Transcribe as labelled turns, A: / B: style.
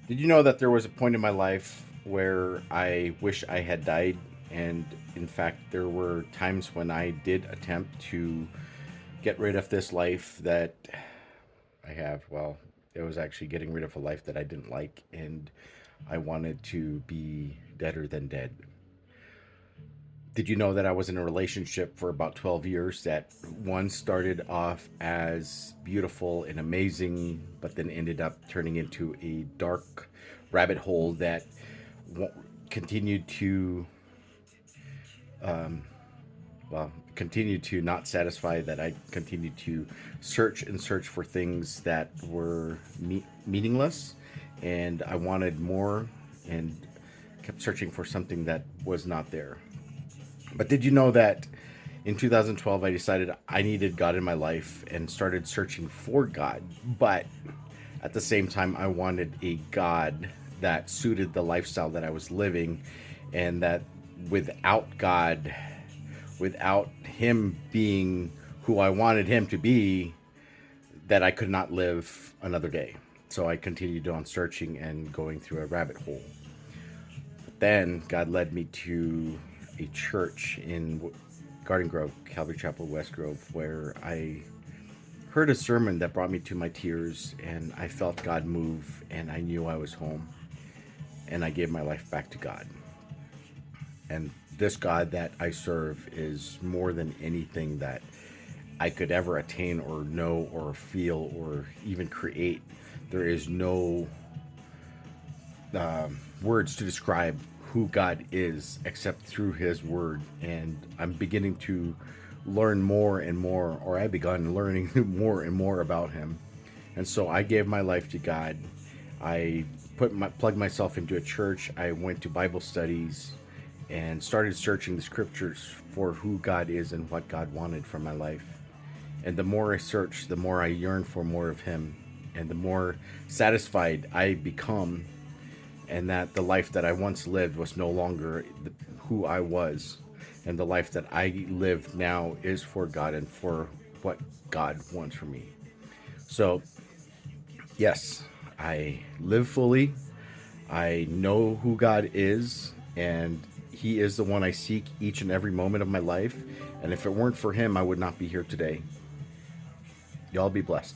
A: Did you know that there was a point in my life where I wish I had died? And in fact, there were times when I did attempt to get rid of this life that I have. Well, it was actually getting rid of a life that I didn't like, and I wanted to be deader than dead. Did you know that I was in a relationship for about 12 years that one started off as beautiful and amazing, but then ended up turning into a dark rabbit hole that wa- continued to, continued to not satisfy, that I continued to search and search for things that were meaningless, and I wanted more and kept searching for something that was not there. But did you know that in 2012 I decided I needed God in my life and started searching for God? But at the same time, I wanted a God that suited the lifestyle that I was living, and that without God, without Him being who I wanted Him to be, that I could not live another day. So I continued on searching and going through a rabbit hole. Then God led me to a church in Garden Grove, Calvary Chapel, West Grove, where I heard a sermon that brought me to my tears, and I felt God move, and I knew I was home, and I gave my life back to God. And this God that I serve is more than anything that I could ever attain or know or feel or even create. There is no words to describe who God is except through His Word. And I'm beginning to learn more and more, or I begun learning more and more about Him. And so I gave my life to God. I plugged myself into a church. I went to Bible studies and started searching the scriptures for who God is and what God wanted from my life. And the more I search, the more I yearn for more of Him, and the more satisfied I become, and that the life that I once lived was no longer who I was, and the life that I live now is for God and for what God wants for me. So, yes, I live fully. I know who God is, and He is the one I seek each and every moment of my life. And if it weren't for Him, I would not be here today. Y'all be blessed.